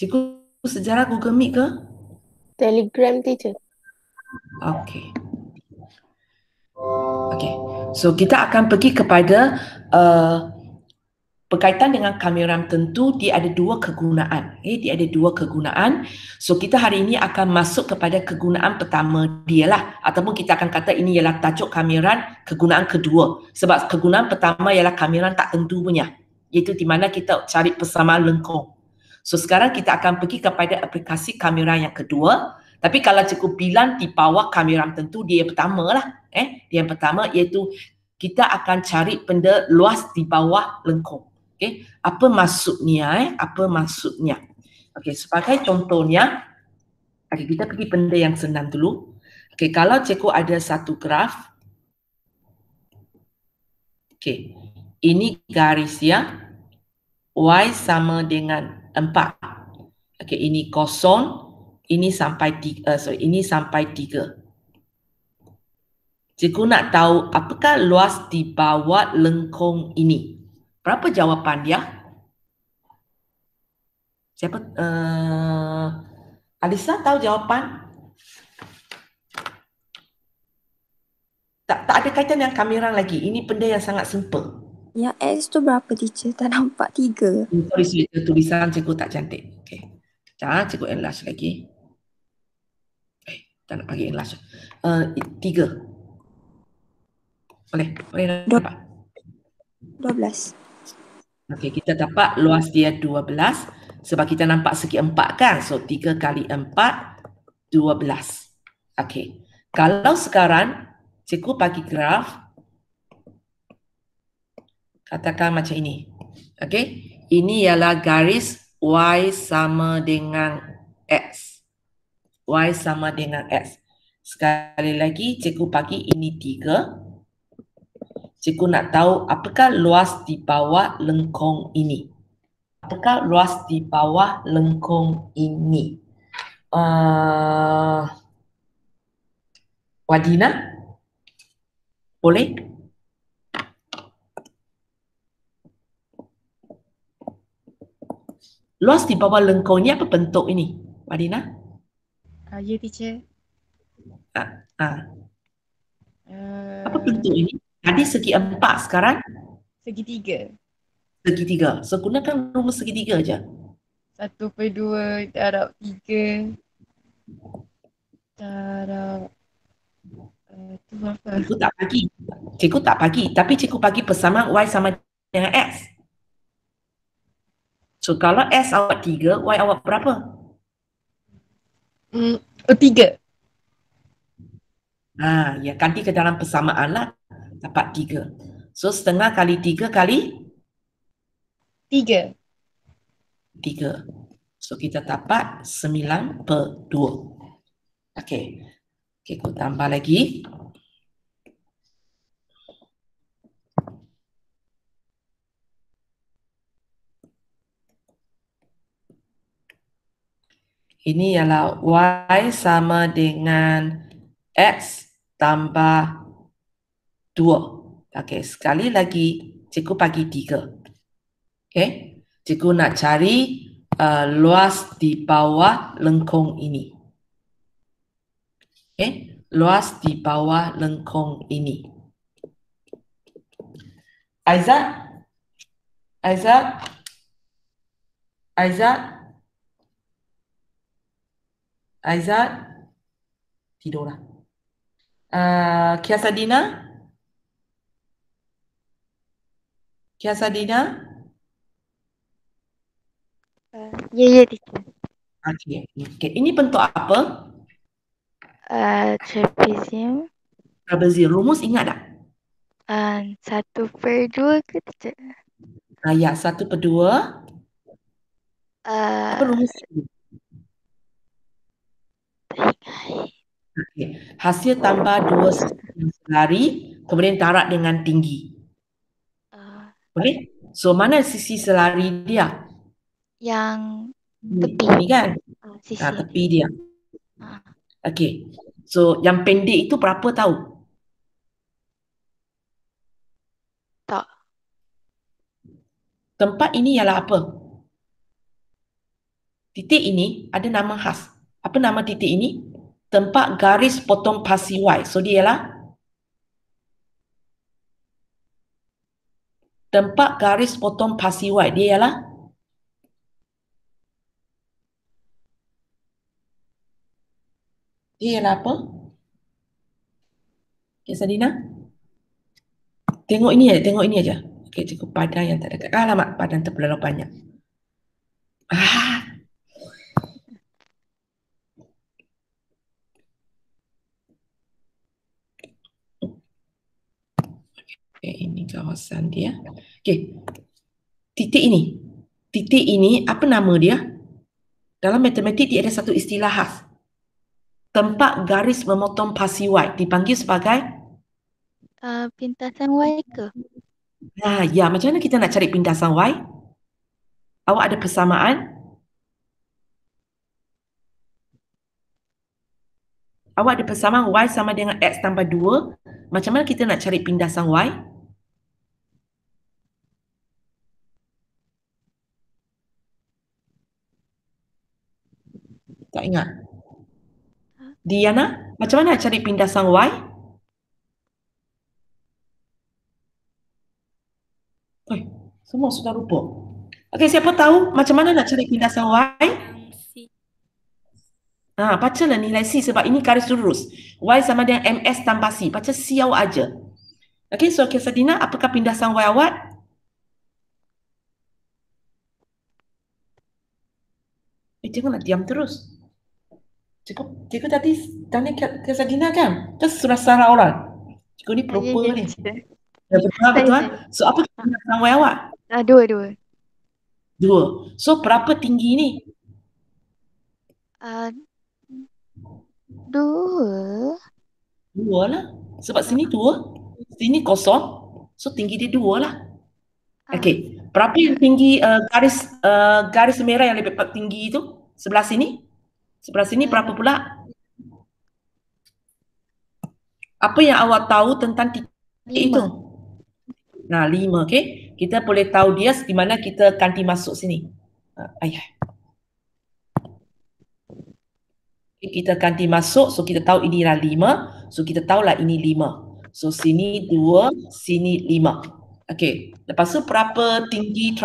Cikgu sejarah Google Meet ke? Telegram teacher. Okey. Okey. So kita akan pergi kepada berkaitan dengan kamera tentu dia ada dua kegunaan. Dia ada dua kegunaan. So kita hari ini akan masuk kepada kegunaan pertama dia lah, ataupun kita akan kata ini ialah tajuk kamera kegunaan kedua. Sebab kegunaan pertama ialah kamera tak tentu punya, iaitu di mana kita cari persamaan lengkung. So sekarang kita akan pergi kepada aplikasi kamera yang kedua. Tapi kalau cikgu bilang di bawah kamera tentu dia yang pertama lah. Dia yang pertama iaitu kita akan cari benda luas di bawah lengkung. Okey, apa maksudnya? Apa maksudnya? Okey, sebagai contohnya, kita pergi benda yang senang dulu. Okey, kalau cikgu ada satu graf. Okey, ini garis ya. Y sama dengan 4. Okey, ini kosong, ini sampai 3, ini sampai 3. Cikgu nak tahu apakah luas di bawah lengkung ini? Berapa jawapan dia? Siapa? Alisa tahu jawapan? Tak ada kaitan dengan kamera lagi. Ini benda yang sangat simple. Yang X tu berapa teacher? Tak nampak 3. Sorry, tulisan cikgu tak cantik. Okay. Cikgu enlarge lagi. Tak nak bagi enlarge. 3. Boleh nampak? 12. Okey, kita dapat luas dia 12 sebab kita nampak segi 4 kan. So 3 kali 4 12. Okey. Kalau sekarang cikgu bagi graf katakan macam ini. Okey. Ini ialah garis Y sama dengan X. Y sama dengan X. Sekali lagi cikgu bagi ini 3. Cikgu nak tahu apakah luas di bawah lengkung ini. Apakah luas di bawah lengkung ini? Wadina? Boleh? Luas di bawah lengkung ini apa bentuk ini? Wadina? Ya, teacher. Apa bentuk ini? Tadi segi 4, sekarang? Segitiga. Segitiga. So gunakan rumus segitiga je. 1/2 darab 3 darab tu berapa? Cikgu tak bagi. Tapi cikgu bagi persamaan Y sama dengan X. So kalau S awak 3, Y awak berapa? 3. Ya, ganti ke dalam persamaan lah. Dapat 3. So setengah kali 3 kali? 3. 3. So kita dapat 9/2. Okey. Aku tambah lagi. Ini ialah Y sama dengan X tambah 2. Okey, sekali lagi cikgu bagi 3. Okey, cikgu nak cari luas di bawah lengkung ini. Okey, luas di bawah lengkung ini. Aizat? Tidurlah. Kiasadina? Ya, teacher. Okey. Ini bentuk apa? Trapezium. Trapezium. Rumus ingat tak? 1/2 ke teacher? Ya, 1/2. Apa rumus? Okay. Hasil tambah 2 selari, kemudian tarak dengan tinggi. Boleh? So, mana sisi selari dia? Yang tepi. Ini kan? Sisi. Tepi dia. Okey. So, yang pendek itu berapa tahu? Tak. Tempat ini ialah apa? Titik ini ada nama khas. Apa nama titik ini? Tempat garis potong pasi Y. So dia ialah tempat garis potong pasi Y. Dia ialah apa? Okay, Sadina? Tengok ini aja. Okey, cukup padan yang tak dekat. Alamak, padan terlalu banyak. Okay, ini kawasan dia. Okey. Titik ini apa nama dia? Dalam matematik dia ada satu istilah khas. Tempat garis memotong pasi Y dipanggil sebagai Pintasan Y ke? ya, macam mana kita nak cari pintasan Y? Awak ada persamaan? Awak ada persamaan Y sama dengan X tambah 2. Macam mana kita nak cari pindasan Y? Tak ingat? Diana, macam mana nak cari pindasan Y? Semua sudah lupa. Okey, siapa tahu macam mana nak cari pindasan Y? Bacalah nilai C sebab ini garis lurus. Y sama dengan MS tambah C. Baca C awak aja. Okey, so Sadina, apakah pindasan Y awak? Janganlah diam terus. Cikgu tadi tanya ke Sadina kan? Terus sudah salah orang. Cikgu ni proper ni. Betul. So apa pindasan Y awak? Dua. 2. So berapa tinggi ni? 2. 2 lah. Sebab sini 2, sini kosong. So tinggi dia 2 lah. Okey. Berapa yang tinggi garis merah yang lebih tinggi itu? Sebelah sini? Sebelah sini berapa pula? Apa yang awak tahu tentang titik itu? 5, okey. Kita boleh tahu dia di mana kita ganti masuk sini. Kita ganti masuk, so kita tahu inilah 5. So kita tahulah ini 5. So sini 2, sini 5. Okey. Lepas tu berapa tinggi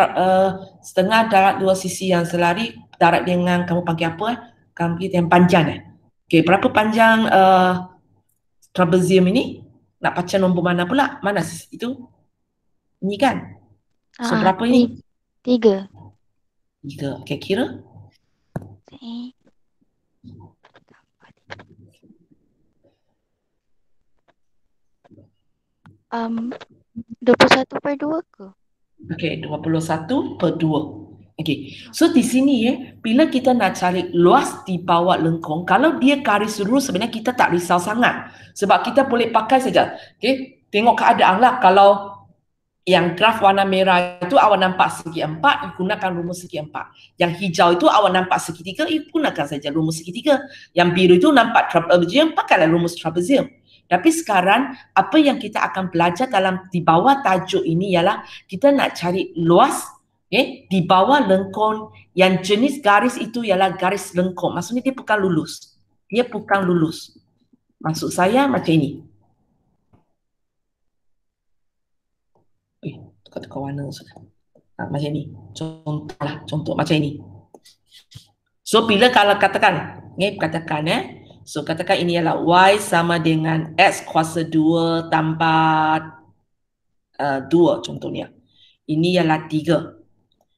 setengah darat dua sisi yang selari, darat dengan kamu panggil apa? Kamu panggil yang panjang Okey, berapa panjang trapezium ini? Nak baca nombor mana pula? Mana sisi itu? Ini kan? So berapa ini? 3. Okey, kira? 21/2 ke? Okey, 21/2. Okey. So di sini bila kita nak cari luas di bawah lengkung, kalau dia garis lurus sebenarnya kita tak risau sangat. Sebab kita boleh pakai saja. Okey, tengok keadaan lah. Kalau yang graf warna merah itu awak nampak segi 4, gunakan rumus segi 4. Yang hijau itu awak nampak segi 3, gunakan saja rumus segi 3. Yang biru itu nampak trapezium, pakailah rumus trapezium. Tapi sekarang apa yang kita akan belajar di bawah tajuk ini ialah kita nak cari luas di bawah lengkung yang jenis garis itu ialah garis lengkung. Maksudnya dia bukan lulus. Dia bukan lulus. Maksud saya macam ini. Tukar warna sudah. Macam ni. Contoh macam ini. So bila kalau katakan so katakan ini ialah Y sama dengan X kuasa 2 tambah 2 contohnya. Ini ialah 3.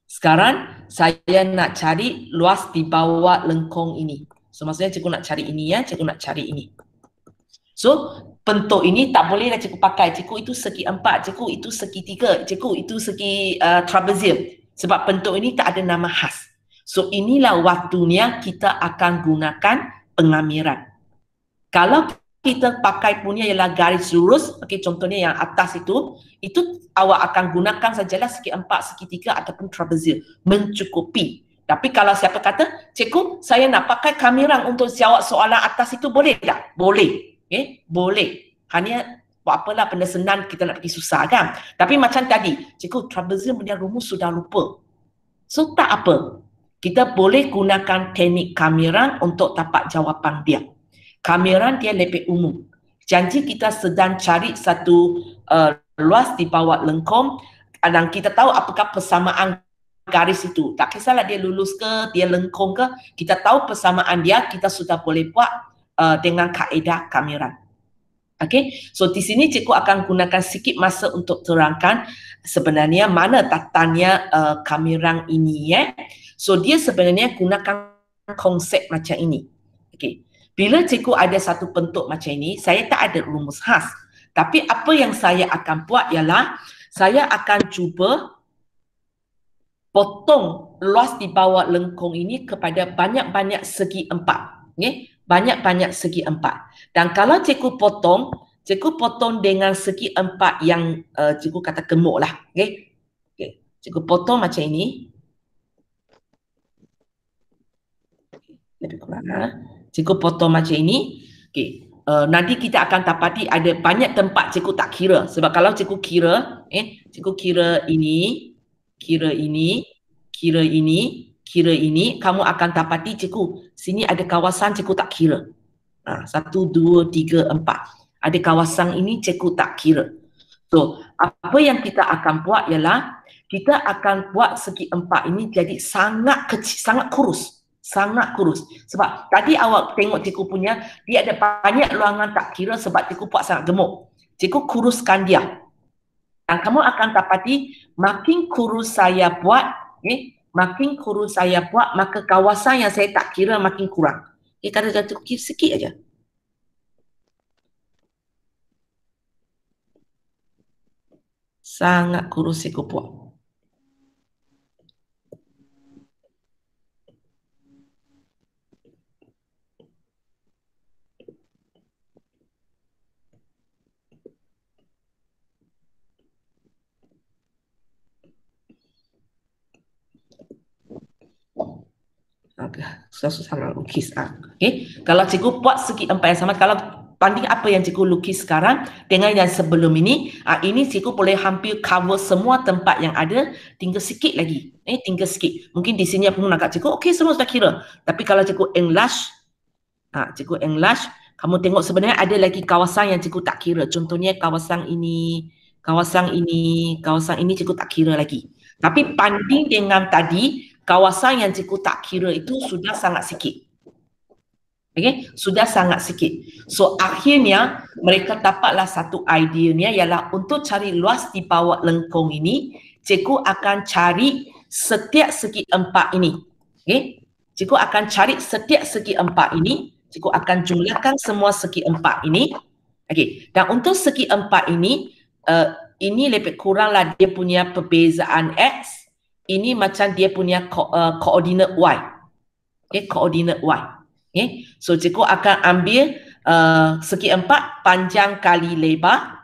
Sekarang saya nak cari luas di bawah lengkung ini. So maksudnya cikgu nak cari ini cikgu nak cari ini. So bentuk ini tak bolehlah cikgu pakai. Cikgu itu segi 4, cikgu itu segi 3, cikgu itu segi trapezium. Sebab bentuk ini tak ada nama khas. So inilah waktunya kita akan gunakan pengamiran. Kalau kita pakai punya ialah garis lurus, contohnya yang atas itu awak akan gunakan sajalah segi 4, segi 3 ataupun trapezium. Mencukupi. Tapi kalau siapa kata, cikgu saya nak pakai kamiran untuk jawab soalan atas itu, boleh tak? Boleh. Boleh. Hanya buat apalah benda senang kita nak pergi susah kan. Tapi macam tadi, cikgu trapezium punya rumus sudah lupa. So tak apa. kita boleh gunakan teknik kamiran untuk dapat jawapan dia. Kamiran dia lebih umum. Janji kita sedang cari satu luas di bawah lengkung dan kita tahu apakah persamaan garis itu. Tak kisahlah dia lulus ke, dia lengkung ke, kita tahu persamaan dia, kita sudah boleh buat dengan kaedah kamiran. Okay, so di sini cikgu akan gunakan sikit masa untuk terangkan sebenarnya mana tatanya kamiran ini ya. So dia sebenarnya gunakan konsep macam ini. Okay, bila cikgu ada satu bentuk macam ini, saya tak ada rumus khas. Tapi apa yang saya akan buat ialah saya akan cuba potong luas di bawah lengkung ini kepada banyak-banyak segi empat. Okay? Banyak-banyak segi empat. Dan kalau cikgu potong dengan segi empat yang cikgu kata gemuk lah. Okay? Okay. Cikgu potong macam ini. Lebih kurang. Cikgu potong macam ini. Okay. Nanti kita akan dapati ada banyak tempat cikgu tak kira. Sebab kalau cikgu kira, cikgu kira ini, kira ini, kira ini, kira ini, kamu akan dapati cikgu, sini ada kawasan cikgu tak kira. 1, 2, 3, 4. Ada kawasan ini cikgu tak kira. So, apa yang kita akan buat ialah, kita akan buat segi empat ini jadi sangat kecil, sangat kurus. Sangat kurus. Sebab tadi awak tengok cikgu punya, dia ada banyak ruangan tak kira sebab cikgu buat sangat gemuk. Cikgu kuruskan dia. Dan kamu akan dapati, makin kurus saya buat, makin kurus saya buat, maka kawasan yang saya tak kira makin kurang. Kata cikgu kira sikit aja. Sangat kurus cikgu buat. Susah nak lukis. Okay. Kalau cikgu buat segi empat yang sama, kalau banding apa yang cikgu lukis sekarang dengan yang sebelum ini, ini cikgu boleh hampir cover semua tempat yang ada, tinggal sikit lagi. Tinggal sikit. Mungkin di sini pun nak kat cikgu, okey semua sudah kira. Tapi kalau cikgu enlarge, cikgu enlarge, kamu tengok sebenarnya ada lagi kawasan yang cikgu tak kira. Contohnya kawasan ini, kawasan ini, kawasan ini cikgu tak kira lagi. Tapi banding dengan tadi, kawasan yang cikgu tak kira itu sudah sangat sikit. Okay? Sudah sangat sikit. So akhirnya mereka dapatlah satu ideanya ialah untuk cari luas di bawah lengkung ini, cikgu akan cari setiap segi empat ini. Okay? Cikgu akan cari setiap segi empat ini, cikgu akan jumlahkan semua segi empat ini. Okay. Dan untuk segi empat ini lebih kuranglah dia punya perbezaan X. Ini macam dia punya koordinat Y. Okay, koordinat Y. Okay. So, cikgu akan ambil segi empat, panjang kali lebar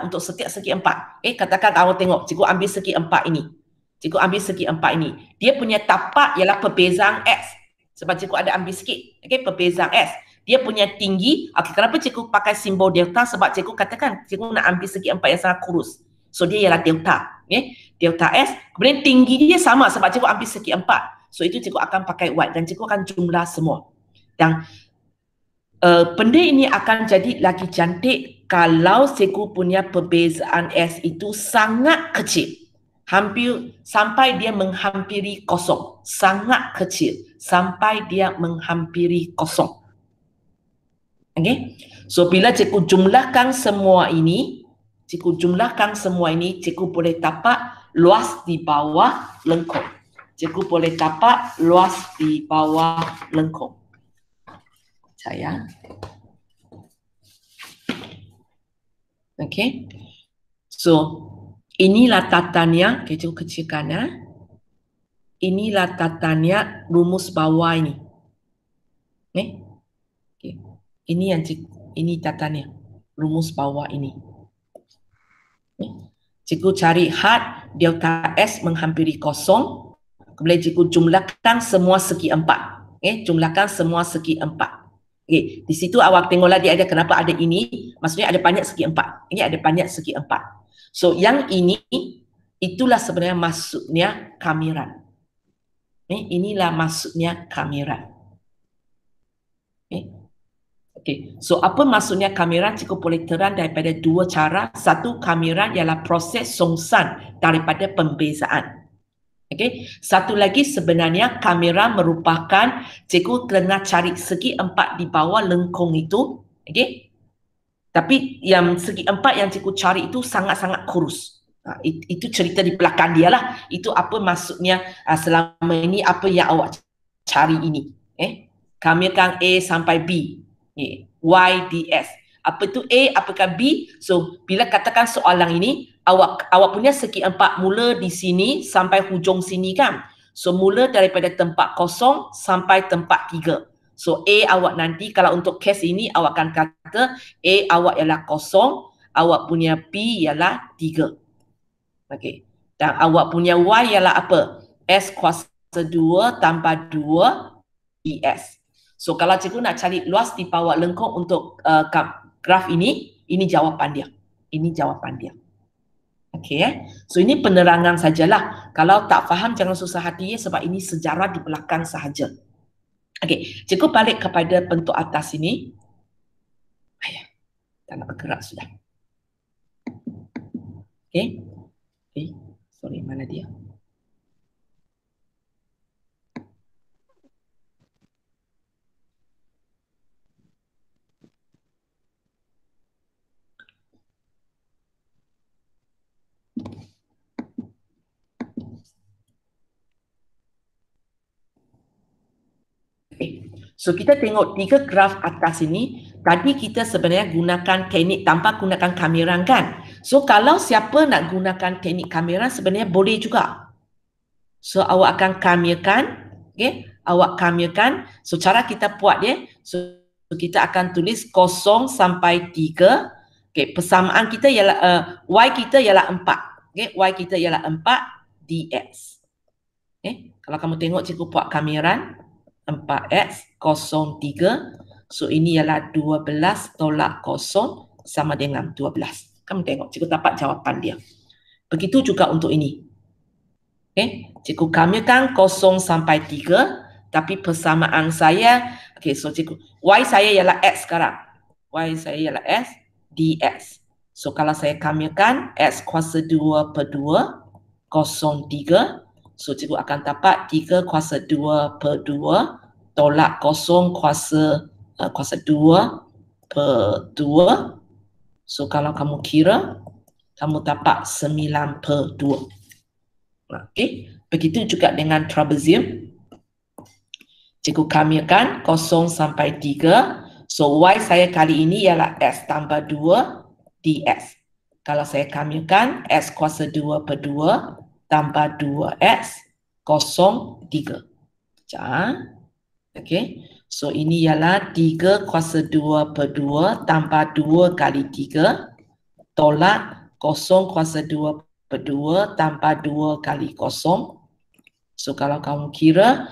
untuk setiap segi empat. Katakan awak tengok, cikgu ambil segi empat ini. Cikgu ambil segi empat ini. Dia punya tapak ialah perbezaan X. Sebab cikgu ada ambil sikit. Okay, perbezaan X. Dia punya tinggi. Okay, kenapa cikgu pakai simbol delta? Sebab cikgu katakan, cikgu nak ambil segi empat yang sangat kurus. So, dia ialah delta. Okay. Delta S, kemudian tinggi dia sama sebab cikgu ambil segi empat. So itu cikgu akan pakai Y dan cikgu akan jumlah semua. Dan benda ini akan jadi lagi cantik kalau cikgu punya perbezaan S itu sangat kecil. Hampir sampai dia menghampiri kosong. Sangat kecil sampai dia menghampiri kosong. Okay? So bila cikgu jumlahkan semua ini, cikgu boleh dapat luas di bawah lengkung. Cikgu boleh dapat luas di bawah lengkung. Sayang. Okay. So, inilah tatanya. Okay, cikgu kecilkan. Inilah tatanya rumus bawah ini. Okay. Ini yang ini tatanya. Rumus bawah ini. Cikgu cari had delta S menghampiri kosong. Kemudian cikgu jumlahkan semua segi empat. Jumlahkan semua segi empat. Di situ awak tengoklah dia ada kenapa ada ini. Maksudnya ada banyak segi empat. Ini ada banyak segi empat. So yang ini itulah sebenarnya maksudnya kamiran. Inilah maksudnya kameran. Okay. So apa maksudnya kameran? Cikgu boleh terang daripada dua cara. Satu, kameran ialah proses songsan daripada pembezaan. Okay. Satu lagi sebenarnya kamera merupakan cikgu kena cari segi empat di bawah lengkung itu. Okay. Tapi yang segi empat yang cikgu cari itu sangat-sangat kurus. Itu cerita di belakang dia lah. Itu apa maksudnya selama ini apa yang awak cari ini. Kamera A sampai B. Y, DS. Apa tu A, apakah B? So, bila katakan soalan ini, awak punya segi empat mula di sini sampai hujung sini kan? So, mula daripada tempat kosong sampai tempat 3. So, A awak nanti, kalau untuk kes ini, awak akan kata A awak ialah kosong, awak punya B ialah 3. Okey. Dan awak punya Y ialah apa? S kuasa 2 tambah 2 DS. So kalau cikgu nak cari luas di bawah lengkung untuk graf ini jawapan dia. Ini jawapan dia. Okey. So ini penerangan sajalah. Kalau tak faham jangan susah hati sebab ini sejarah di belakang sahaja. Okey, cikgu balik kepada bentuk atas ini. Ayah, tak nak bergerak sudah. Okey. Sorry, mana dia? So kita tengok 3 graf atas ini. Tadi kita sebenarnya gunakan teknik tanpa gunakan kamera kan. So kalau siapa nak gunakan teknik kamera sebenarnya boleh juga. So awak akan kamerakan. Okay? Awak kamerakan. So cara kita buat dia. So kita akan tulis 0 sampai 3. Okay, persamaan kita ialah Y kita ialah 4. Okay? Y kita ialah 4 dx. Okay? Kalau kamu tengok cikgu buat kameran 4x 03. So ini ialah 12 tolak 0 sama dengan 12. Kamu tengok cikgu dapat jawapan dia. Begitu juga untuk ini. Okay? Cikgu kamerakan 0 sampai 3. Tapi persamaan saya, okay, so cikgu Y saya ialah X sekarang. Y saya ialah S dx. So kalau saya kamerakan X kuasa 2 per 2 03. So cikgu akan dapat 3 kuasa 2 per 2 tolak 0 kuasa 2 per 2. So kalau kamu kira, kamu dapat 9 per 2. Okay. Begitu juga dengan trapezium. Cikgu kamerakan 0 sampai 3. So Y saya kali ini ialah S tambah 2 dx. Kalau saya kamerakan S kuasa 2 per 2 tambah 2x 03. Sekejap. Okay. So ini ialah 3 kuasa 2 per 2 tambah 2 kali 3 tolak 0 kuasa 2 per 2 tambah 2 kali 0. So kalau kamu kira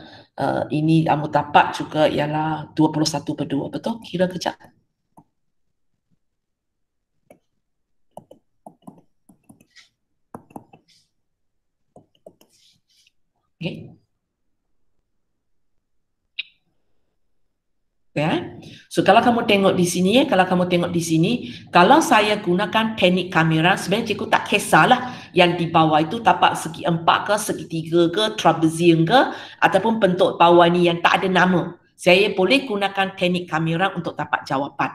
ini kamu dapat juga ialah 21 per 2. Betul? Kira kejap. Okay. Ya. So kalau kamu tengok di sini, kalau saya gunakan teknik kamera, sebenarnya cikgu tak kisahlah yang di bawah itu dapat segi 4 ke, segi 3 ke, trapezium ke, ataupun bentuk bawah ni yang tak ada nama. Saya boleh gunakan teknik kamera untuk dapat jawapan.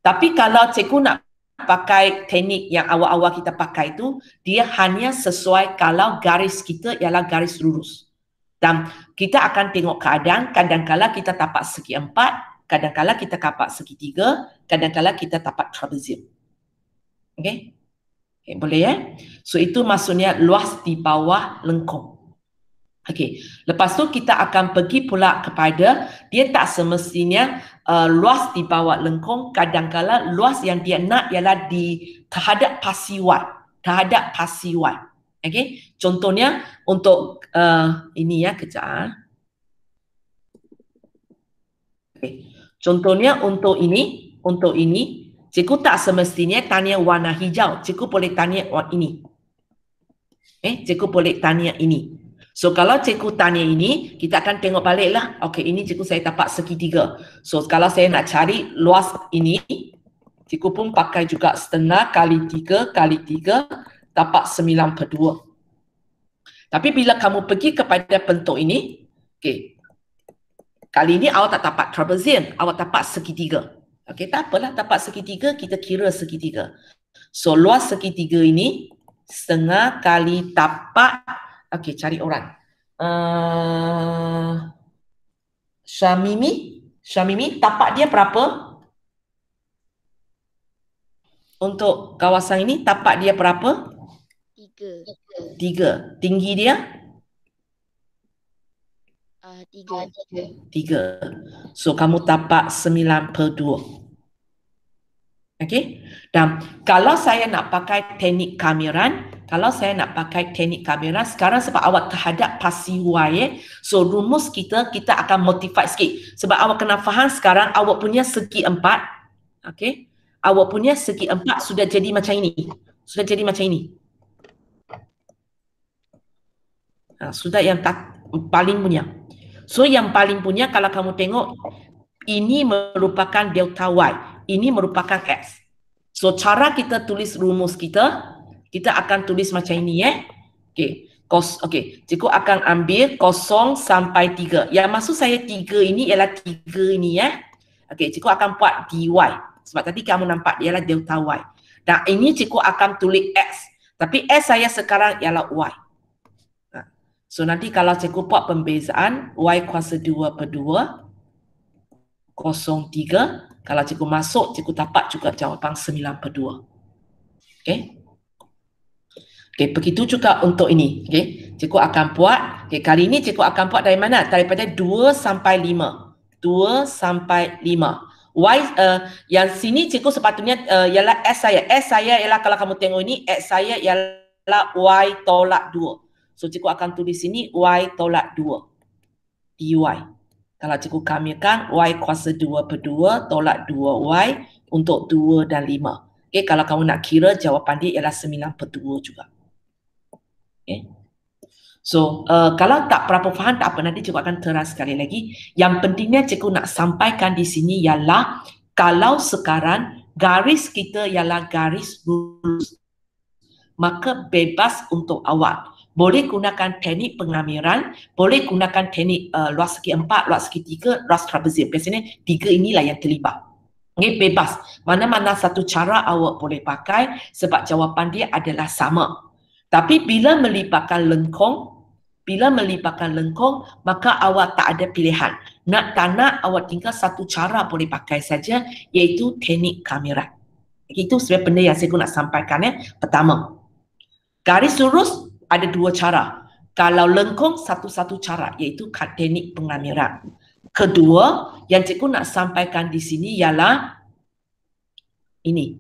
Tapi kalau cikgu nak pakai teknik yang awal-awal kita pakai itu, dia hanya sesuai kalau garis kita ialah garis lurus. Dan kita akan tengok keadaan, kadang-kala kita dapat segi 4, kadang-kala kita dapat segi 3, kadang-kala kita dapat trapezium. Okay? Okay, boleh ya? So itu maksudnya luas di bawah lengkung. Okay. Lepas tu kita akan pergi pula kepada dia tak semestinya luas di bawah lengkung, kadang-kala luas yang dia nak ialah di terhadap pasi Y. Terhadap pasi Y. Okay? Contohnya untuk ini ya, kejap. Okay. Contohnya untuk ini, cikgu tak semestinya tanya warna hijau, cikgu boleh tanya ini. Cikgu boleh tanya ini. So kalau cikgu tanya ini, kita akan tengok balik lah. Okey, ini cikgu saya dapat segitiga. So kalau saya nak cari luas ini, cikgu pun pakai juga setengah kali 3 kali 3 dapat 9/2. Tapi bila kamu pergi kepada bentuk ini, okey, kali ini awak tak dapat trapezium, awak dapat segitiga. Okey, tak apalah, dapat segitiga, kita kira segitiga. So luas segitiga ini setengah kali tapak. Okey, cari orang. Syamimi, tapak dia berapa? Untuk kawasan ini tapak dia berapa? 3. Tinggi dia? 3. So kamu tapak 9/2. Okey. Dan kalau saya nak pakai teknik kameran, sekarang sebab awak terhadap pasi Y, so rumus kita akan modify sikit. Sebab awak kena faham sekarang awak punya segi 4, okey. Awak punya segi 4 sudah jadi macam ini. Sudah yang paling punya. So yang paling punya kalau kamu tengok, ini merupakan delta Y, ini merupakan X. So cara kita tulis rumus kita akan tulis macam ini Okey, cikgu akan ambil 0 sampai 3. Yang maksud saya 3 ini ialah 3 ini Okey, cikgu akan buat dy. Sebab tadi kamu nampak dia ialah delta Y. Dan ini cikgu akan tulis X. Tapi X saya sekarang ialah Y. So nanti kalau cikgu buat pembezaan Y kuasa 2/2 0,3, kalau cikgu masuk, cikgu dapat juga jawapan 9/2. Okey. Okey, begitu juga untuk ini. Okey, cikgu akan buat. Okey, kali ini cikgu akan buat dari mana? Daripada 2 sampai 5. 2 sampai 5. Y yang sini cikgu sepatutnya ialah S saya. S saya ialah kalau kamu tengok ini, X saya ialah Y tolak 2. So cikgu akan tulis sini Y tolak 2. dy. Kalau cikgu kamilkan Y kuasa 2/2 tolak 2Y untuk 2 dan 5. Okay, kalau kamu nak kira jawapan dia ialah 9/2 juga. Okay. So kalau tak berapa faham tak apa, nanti cikgu akan teras sekali lagi. Yang pentingnya cikgu nak sampaikan di sini ialah kalau sekarang garis kita ialah garis lurus, maka bebas untuk awak. Boleh gunakan teknik pengamiran, boleh gunakan teknik luas segi 4, luas segi 3, luas trapezium. Biasanya 3 inilah yang terlibat. Okay, bebas. Mana-mana satu cara awak boleh pakai sebab jawapan dia adalah sama. Tapi bila melibatkan lengkung, maka awak tak ada pilihan. Nak tak nak awak tinggal satu cara boleh pakai saja, iaitu teknik kameran. Itu sebenarnya benda yang saya nak sampaikan. Pertama, garis lurus ada 2 cara. Kalau lengkung, satu-satu cara, iaitu teknik pengamiran. Kedua, yang cikgu nak sampaikan di sini ialah ini.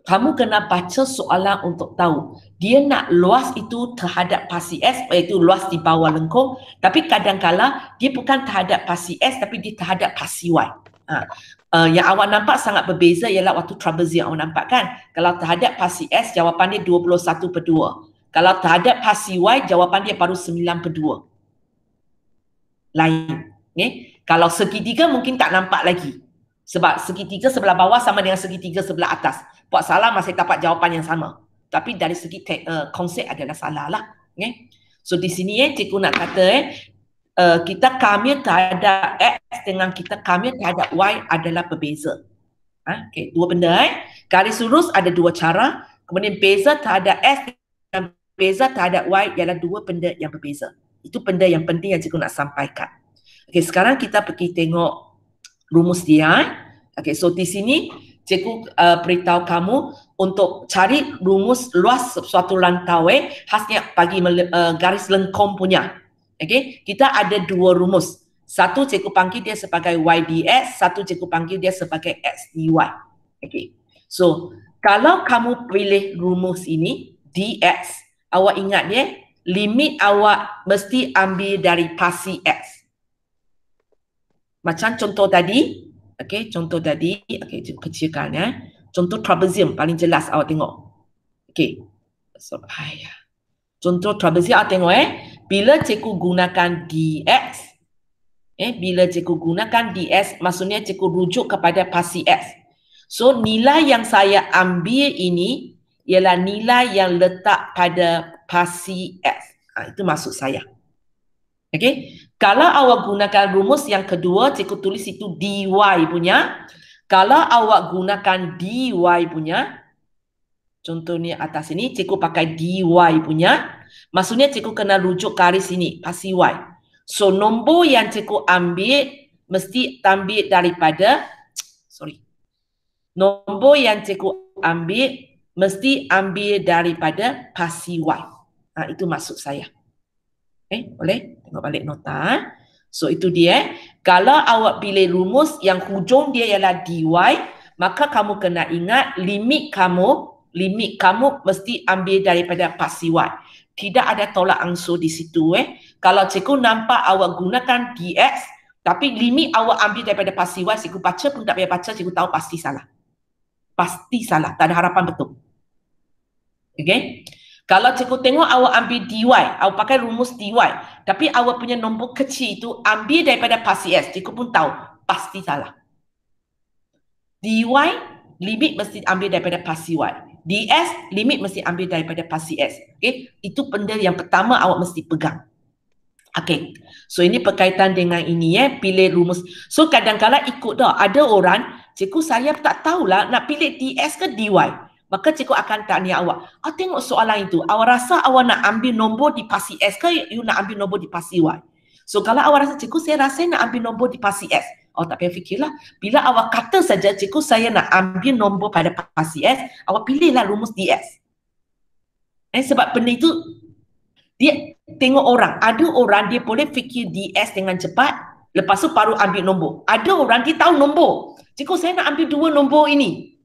Kamu kena baca soalan untuk tahu. Dia nak luas itu terhadap pasi S, iaitu luas di bawah lengkung. Tapi kadang-kadang dia bukan terhadap pasi S, tapi dia terhadap pasi Y. Yang awak nampak sangat berbeza ialah waktu trapezium awak nampak kan. Kalau terhadap pasi S, jawapan dia 21/2. Kalau terhadap pasi Y, jawapan dia baru 9/2. Lain. Okay? Kalau segitiga mungkin tak nampak lagi. Sebab segitiga sebelah bawah sama dengan segitiga sebelah atas. Buat salah masih dapat jawapan yang sama. Tapi dari segi konsep adalah salah lah. Okay? So di sini cikgu nak kata kita kamil terhadap X dengan kita kamil terhadap Y adalah berbeza. Okay, 2 benda. Garis lurus ada 2 cara. Kemudian beza terhadap X dan beza terhadap Y ialah 2 benda yang berbeza. Itu benda yang penting yang cikgu nak sampaikan. Okay, sekarang kita pergi tengok rumus dia. Okay, so di sini cikgu beritahu kamu untuk cari rumus luas suatu rantau khasnya bagi garis lengkung punya. Okay, kita ada 2 rumus. Satu cikgu panggil dia sebagai Y dx, satu cikgu panggil dia sebagai X dy. Okay, so kalau kamu pilih rumus ini dx, awak ingat dia, limit awak mesti ambil dari pasi X. Macam contoh tadi, okey, okey, cikgu kecilkan Contoh trapezium paling jelas awak tengok. Okey. So, contoh trapezium awak tengok bila cikgu gunakan dx, bila cikgu gunakan dx, maksudnya cikgu rujuk kepada pasi s. So, nilai yang saya ambil ini ialah nilai yang letak pada pasi s. Itu maksud saya. Okey. Kalau awak gunakan rumus yang kedua, cikgu tulis itu dy punya. Kalau awak gunakan dy punya, contohnya atas ini, cikgu pakai dy punya. Maksudnya cikgu kena rujuk garis ini, pasi y. So, nombor yang cikgu ambil mesti ambil daripada, nombor yang cikgu ambil mesti ambil daripada pasi y. Itu maksud saya. Boleh? Tengok balik nota. So, itu dia. Kalau awak pilih rumus yang hujung dia ialah dy, maka kamu kena ingat limit kamu mesti ambil daripada pasi y. Tidak ada tolak ansur di situ. Kalau cikgu nampak awak gunakan dx, tapi limit awak ambil daripada pasi y, cikgu baca pun tak payah baca, cikgu tahu pasti salah. Pasti salah, tak ada harapan betul. Okay? Kalau cikgu tengok awak ambil dy, awak pakai rumus dy, tapi awak punya nombor kecil itu ambil daripada pasi s, cikgu pun tahu pasti salah. Dy limit mesti ambil daripada pasi y. ds limit mesti ambil daripada pasi s. Okay? Itu benda yang pertama awak mesti pegang. Okay. So ini berkaitan dengan ini pilih rumus. So kadang-kadang ikut dah. Ada orang, cikgu saya tak tahulah nak pilih ds ke dy. Maka cikgu akan tanya awak, tengok soalan itu, awak rasa awak nak ambil nombor di pasi s ke you nak ambil nombor di pasi y? So kalau awak rasa, cikgu saya rasa nak ambil nombor di pasi s, awak tak payah fikirlah. Bila awak kata saja, cikgu saya nak ambil nombor pada pasi s, awak pilihlah rumus ds. Sebab benda itu, dia tengok orang. Ada orang dia boleh fikir ds dengan cepat, lepas tu baru ambil nombor. Ada orang dia tahu nombor. Cikgu saya nak ambil dua nombor ini,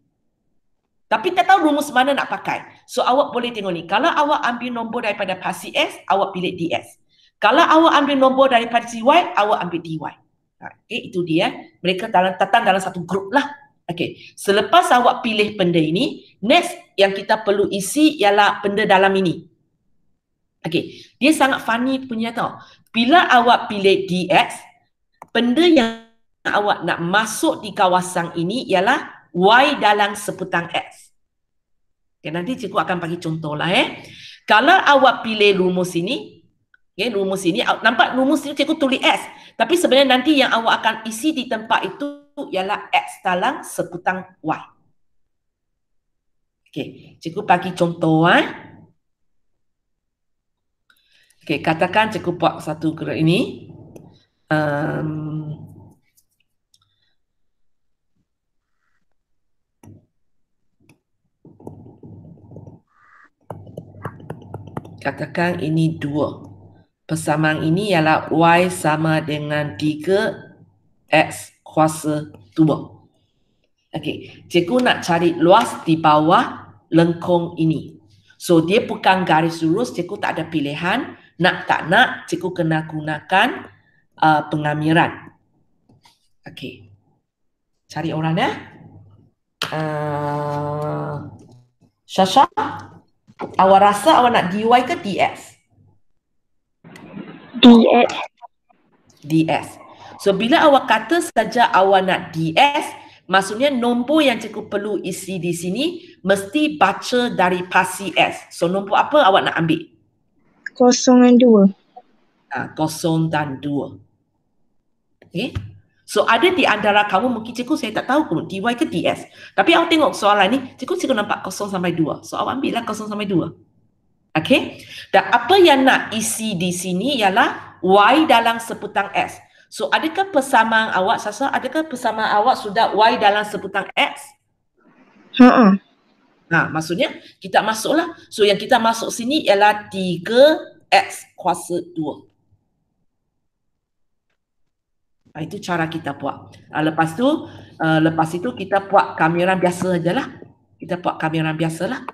tapi tak tahu rumus mana nak pakai. So awak boleh tengok ni. Kalau awak ambil nombor daripada pasi s, awak pilih ds. Kalau awak ambil nombor daripada pasi y, awak ambil dy. Itu dia. Mereka datang dalam satu grup lah. Selepas awak pilih benda ini, next yang kita perlu isi ialah benda dalam ini. Dia sangat funny punya tau. Bila awak pilih dx, benda yang awak nak masuk di kawasan ini ialah y dalam seputang x. Nanti cikgu akan bagi contoh lah. Kalau awak pilih rumus ini, rumus ini, nampak rumus ini cikgu tulis s. Tapi sebenarnya nanti yang awak akan isi di tempat itu ialah x dalam seputang y. Cikgu bagi contoh. Katakan cikgu buat satu gerak ini. Katakan ini 2. Persamaan ini ialah y sama dengan 3x kuasa 2. Cikgu nak cari luas di bawah lengkung ini. So, dia bukan garis lurus, cikgu tak ada pilihan. Nak tak nak, cikgu kena gunakan pengamiran. Cari orang ya. Syasha, awak rasa awak nak dy ke dx? dx. dx. So, bila awak kata saja awak nak dx, maksudnya nombor yang cikgu perlu isi di sini mesti baca dari pasi s. So, nombor apa awak nak ambil? 0 dan 2. 0 dan 2. So, ada di antara kamu mungkin cikgu saya tak tahu dy ke ds. Tapi awak tengok soalan ni, cikgu nampak 0 sampai 2. So, awak ambillah 0 sampai 2. Dan apa yang nak isi di sini ialah y dalam seputang s. So, adakah persamaan awak, Sasa? Adakah persamaan awak sudah y dalam seputang x? Maksudnya kita masuklah. So, yang kita masuk sini ialah 3x kuasa 2. Itu cara kita buat. Lepas itu kita buat kamiran biasa sajalah. Kita buat kamiran biasalah.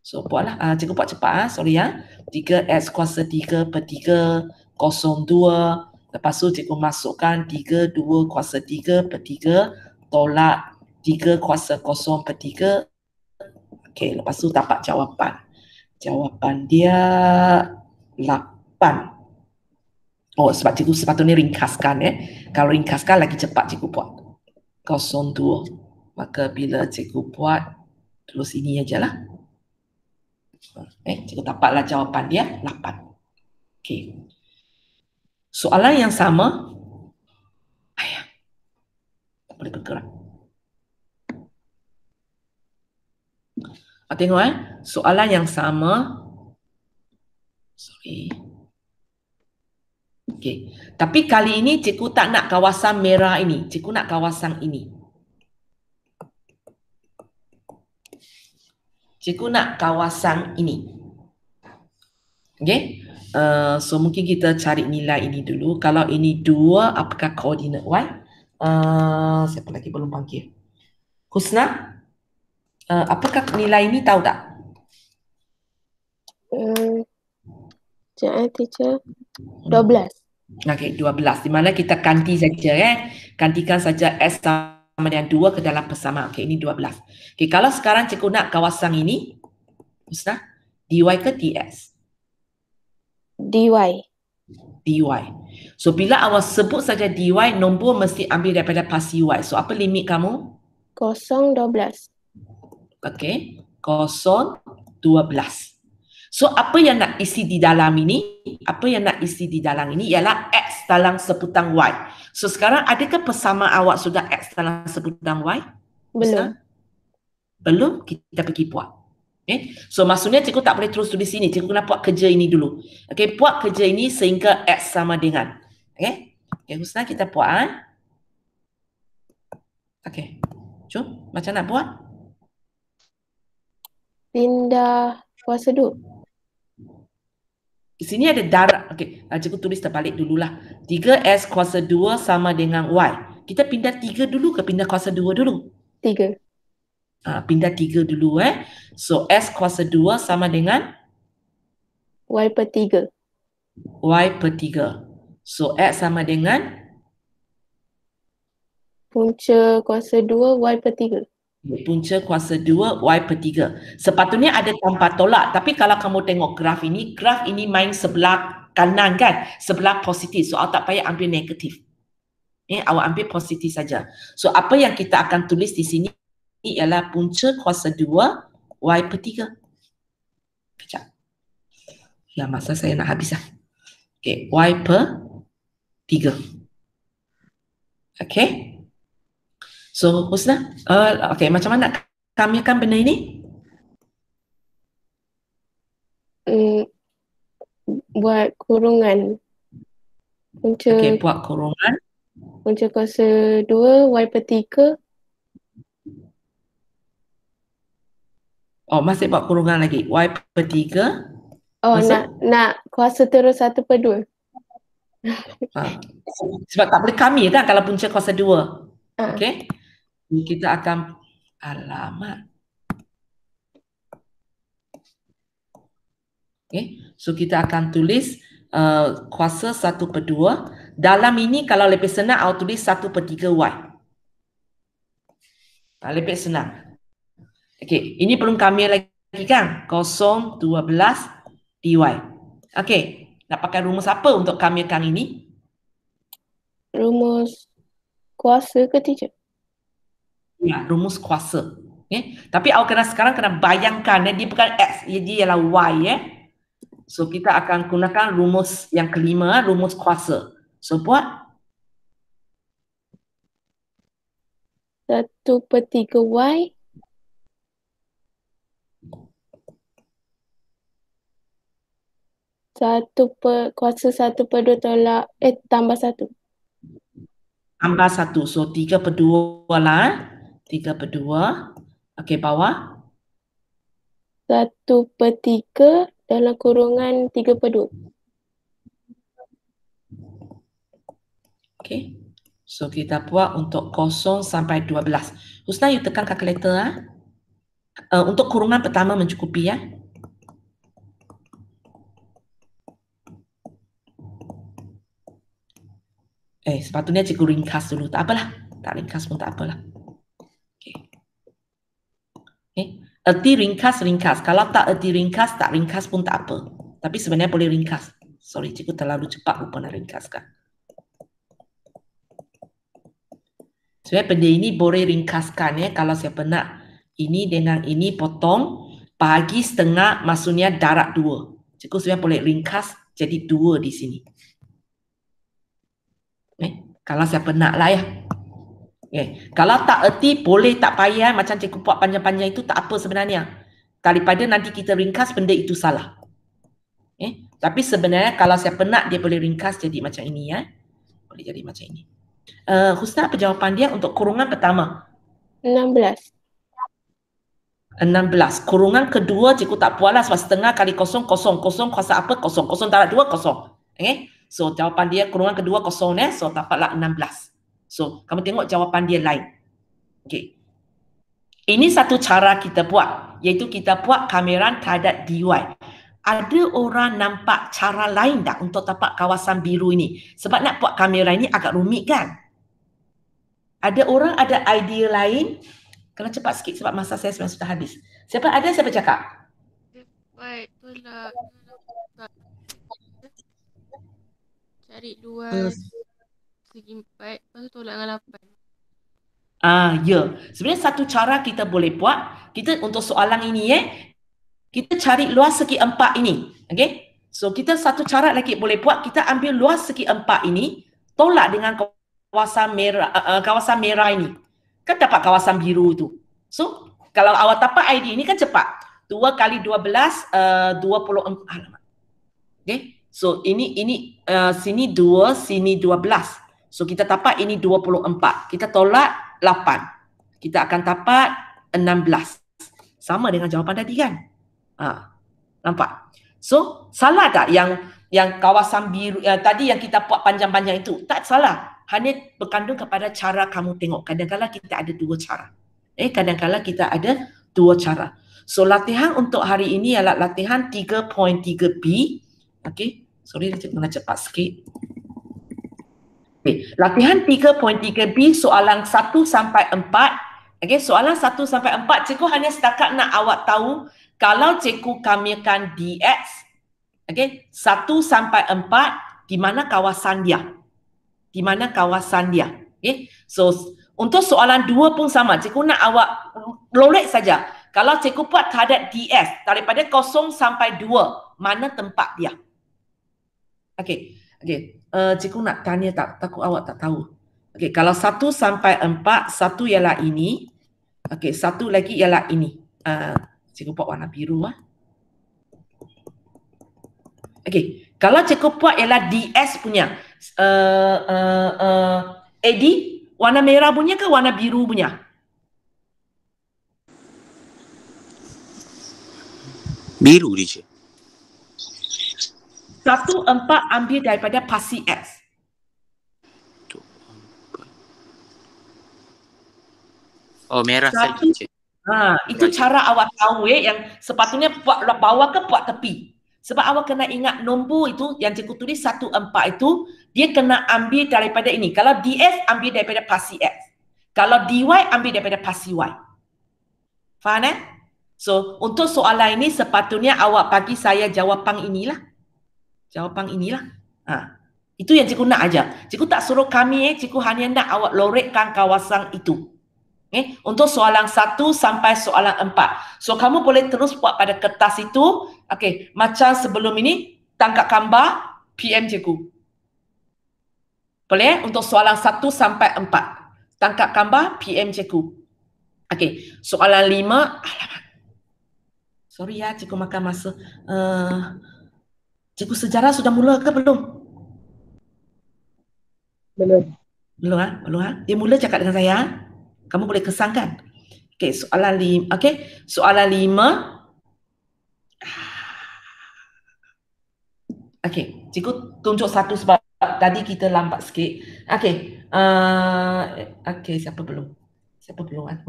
So, buatlah. Cikgu buat cepat. 3x kuasa 3 per 3 kosong 2. Lepas tu cikgu masukkan 3, 2 kuasa 3 per 3 tolak 3 kuasa kosong per 3. Lepas tu dapat jawapan. Jawapan dia 8. Oh, sebab cikgu sepatutnya ringkaskan Kalau ringkaskan lagi cepat cikgu buat. 02. Maka bila cikgu buat terus ini ajalah. Cikgu dapatlah jawapan dia 8. Okey. Soalan yang sama. Tak boleh bergerak. Tengok soalan yang sama. Sorry. Okey. Tapi kali ini cikgu tak nak kawasan merah ini. Cikgu nak kawasan ini. Cikgu nak kawasan ini. Okey. So mungkin kita cari nilai ini dulu. Kalau ini 2, apakah koordinat Y? Siapa lagi belum panggil? Husna? Apakah nilai ini, tahu tak? Teacher 12. Okey, 12. Di mana kita ganti saja gantikan saja S sama dengan 2 ke dalam persamaan. Okey, ini 12. Okey, kalau sekarang cikgu nak kawasan ini, Husna, dy ke ds? DY. dy. So bila awak sebut saja dy, nombor mesti ambil daripada pasti y. So apa limit kamu? 0, 12. Okey, 0, 12. So apa yang nak isi di dalam ini? Apa yang nak isi di dalam ini ialah X dalam seputang Y. So sekarang adakah persamaan awak sudah X dalam seputang Y? Belum. Belum? Kita pergi buat. Okay. So maksudnya cikgu tak boleh terus tulis sini. Cikgu kena buat kerja ini dulu. Okay, buat kerja ini sehingga X sama dengan. Okay, Husna kita buat. Okay, jom macam nak buat? Pindah kuasa 2. Di sini ada darab. Okey, cikgu tulis terbalik dululah. 3S kuasa 2 sama dengan Y. Kita pindah 3 dulu ke pindah kuasa 2 dulu? 3. Pindah 3 dulu So S kuasa 2 sama dengan Y per 3. Y per 3. So X sama dengan Punca kuasa 2 Y per 3. punca kuasa 2 Y per 3. Sepatutnya ada tanpa tolak. Tapi kalau kamu tengok graf ini main sebelah kanan kan? Sebelah positif. So awak tak payah ambil negatif. Awak ambil positif saja. So apa yang kita akan tulis di sini ialah punca kuasa 2 Y per 3. Kejap. Ya, masa saya nak habis lah. Okay, Y per 3. Okay. So, Husna, okay, macam mana kami akan benda ini? Buat kurungan. Punca, Okay, buat kurungan. punca kuasa 2 Y per 3. Oh, masih buat kurungan lagi. Y per 3. Oh, Maksud? nak kuasa terus 1 per 2. Sebab tak boleh kami kan kalau punca kuasa 2. Ah. Okay. Kita akan alamat. Okay. So kita akan tulis kuasa 1 per 2. Dalam ini kalau lebih senang awak tulis 1 per 3 Y. Lebih senang. Okay. Ini belum kami lagi kan? 0, 12 dy. Okay. Nak pakai rumus apa untuk kamikan ini? Rumus kuasa ke teacher? Ya, rumus kuasa. Tapi awak sekarang kena bayangkan dia bukan X, dia ialah Y. So kita akan gunakan rumus yang kelima, rumus kuasa. So buat 1 per 3 Y. Kuasa 1 per 2 tolak tambah 1. Tambah 1. So 3 per 2 lah. 3 per 2. Okey, bawah. 1 per 3 dalam kurungan 3 per 2. Okey. So kita buat untuk 0 sampai 12. Husna, you tekan kalkulator. Untuk kurungan pertama mencukupi ya. Sepatutnya cikgu ringkas dulu. Tak apalah. Tak ringkas pun tak apalah. Erti ringkas. Kalau tak erti ringkas, tak ringkas pun tak apa. Tapi sebenarnya boleh ringkas. Sorry, cikgu terlalu cepat lupa nak ringkaskan. Sebenarnya benda ini boleh ringkaskan ya, kalau siapa nak ini dengan ini potong, bahagi setengah maksudnya darab 2. Cikgu sebenarnya boleh ringkas jadi 2 di sini. Kalau siapa nak lah ya. Kalau tak erti boleh tak payah macam cikgu buat panjang-panjang itu tak apa sebenarnya. Daripada nanti kita ringkas benda itu salah. Tapi sebenarnya kalau siapa nak dia boleh ringkas jadi macam ini ya. Boleh jadi macam ini. Husna, apa jawapan dia untuk kurungan pertama? 16. 16. Kurungan kedua cikgu tak puas lah sebab setengah kali kosong, kosong. Kosong kuasa apa? Kosong. Kosong darab 2, kosong. So jawapan dia kurungan kedua kosong so dapatlah 16. So kamu tengok jawapan dia lain. Ini satu cara kita buat, iaitu kita buat kameran terhadap DY. Ada orang nampak cara lain tak untuk dapat kawasan biru ini? Sebab nak buat kamera ini agak rumit kan? Ada orang ada idea lain? Kalau cepat sikit sebab masa saya sudah habis. Siapa ada, siapa cakap? Baik, tolak cari 2 segi 4, lepas tu tolak dengan 8. Ya. Sebenarnya satu cara kita boleh buat, kita untuk soalan ini kita cari luas segi 4 ini. Okay? So kita satu cara lagi boleh buat, kita ambil luas segi 4 ini, tolak dengan kawasan merah ini. Kan dapat kawasan biru itu. So kalau awak dapat ID ini kan cepat. 2 kali 12, 24. Okay? So ini sini 2, sini 12. So kita dapat ini 24. Kita tolak 8. Kita akan dapat 16. Sama dengan jawapan tadi kan? Nampak? So salah tak yang kawasan biru tadi yang kita buat panjang-panjang itu? Tak salah. Hanya berkandung kepada cara kamu tengok. Kadang-kadang kita ada 2 cara. Kadang-kadang kita ada 2 cara. So latihan untuk hari ini adalah latihan 3.3b. Okay. Sorry, kena cepat sikit. Latihan 3.3b soalan 1 sampai 4. Okay, soalan 1 sampai 4 cikgu hanya setakat nak awak tahu kalau cikgu kamikan dx, okay, 1 sampai 4 di mana kawasan dia? Di mana kawasan dia? Okay, so untuk soalan 2 pun sama. Cikgu nak awak lorek saja. Kalau cikgu buat terhadap ds daripada 0 sampai 2, mana tempat dia? Okay. Cikgu nak tanya takut awak tak tahu. Okay, kalau 1 sampai 4, 1 ialah ini. Okay, 1 lagi ialah ini. Cikgu buat warna biru. Okay, kalau cikgu buat ialah DS punya. AD, warna merah punya ke warna biru punya? Biru je. 1, 4 ambil daripada pasi X. Oh, merah saja. Itu cara awak tahu yang sepatutnya buat bawah ke buat tepi. Sebab awak kena ingat nombor itu yang cikgu tulis 1, 4 itu dia kena ambil daripada ini. Kalau DS ambil daripada pasi X. Kalau DY ambil daripada pasi Y. Faham So untuk soalan ini sepatutnya awak bagi saya jawapan inilah. Jawapan inilah. Itu yang cikgu nak aja. Cikgu tak suruh kami, cikgu hanya nak awak lorekkan kawasan itu. Untuk soalan 1 sampai soalan 4. So kamu boleh terus buat pada kertas itu. Okay, macam sebelum ini, tangkap gambar, PM cikgu. Boleh untuk soalan 1 sampai 4. Tangkap gambar, PM cikgu. Okay, soalan 5. Alamak. Sorry ya, cikgu makan masa. Cikgu sejarah sudah mula ke belum? Belum. Belum. Dia mula cakap dengan saya. Kamu boleh kesangkan. Okey, soalan 5. Okey, soalan 5. Okey, cikgu tunjuk satu sebab tadi kita lambat sikit. Okey. Okey, siapa belum? Aku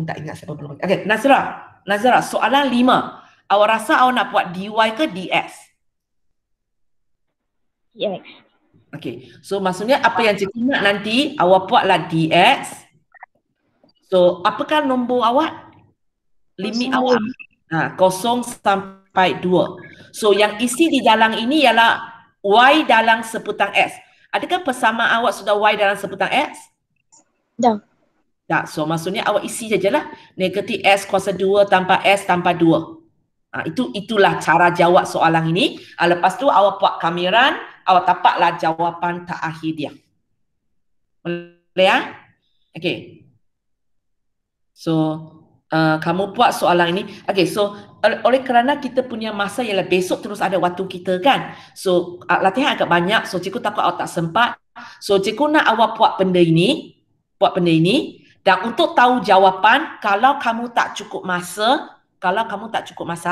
tak ingat siapa belum. Okey, Nazira, soalan 5. Awak rasa awak nak buat DY ke DX? DX. Okey, so maksudnya apa yang cikgu nak nanti awak buatlah DX. So apakah nombor awak? Limit awak? 0 sampai 2. So yang isi di dalam ini ialah Y dalam seputang X. Adakah persamaan awak sudah Y dalam seputang X? Dah. Tak, so maksudnya awak isi sajalah negatif S kuasa 2 tanpa S tanpa 2. Itulah cara jawab soalan ini. Lepas tu awak buat kamiran, awak dapatlah jawapan terakhir dia. Boleh ya? Okay. So, kamu buat soalan ini. Okay, so oleh kerana kita punya masa ialah besok terus ada waktu kita kan. So, latihan agak banyak. So, cikgu takut awak tak sempat. So, cikgu nak awak buat benda ini. Dan untuk tahu jawapan, kalau kamu tak cukup masa,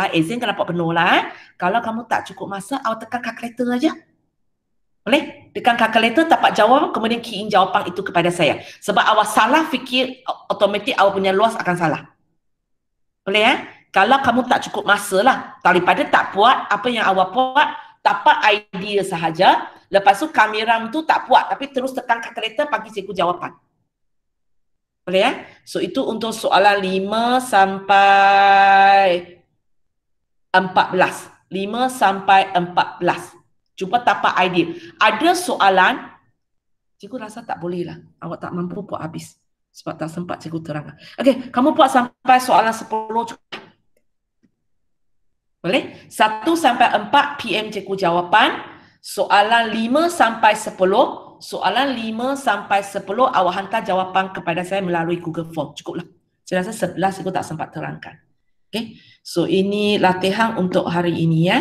Ezin kena buat penuh lah. Kalau kamu tak cukup masa, awak tekan kalkulator aja. Boleh? Tekan kalkulator, dapat jawapan, kemudian key in jawapan itu kepada saya. Sebab awak salah fikir, automatik awak punya luas akan salah. Boleh ya? Kalau kamu tak cukup masa lah, daripada tak buat apa yang awak buat, dapat idea sahaja, lepas tu kamiram tu tak buat, tapi terus tekan kalkulator, bagi cikgu jawapan. Boleh ya? So itu untuk soalan 5 sampai 14. 5 sampai 14. Cuba dapat idea. Ada soalan, cikgu rasa tak boleh lah. Awak tak mampu buat habis. Sebab tak sempat cikgu terangkan. Okey, kamu buat sampai soalan 10 cukup. Boleh? 1 sampai 4 PM cikgu jawapan. Soalan 5 sampai 10. Soalan 5 sampai 10 awak hantar jawapan kepada saya melalui Google Form. Cukuplah. Saya rasa 11 cikgu tak sempat terangkan. Okay. So ini latihan untuk hari ini ya.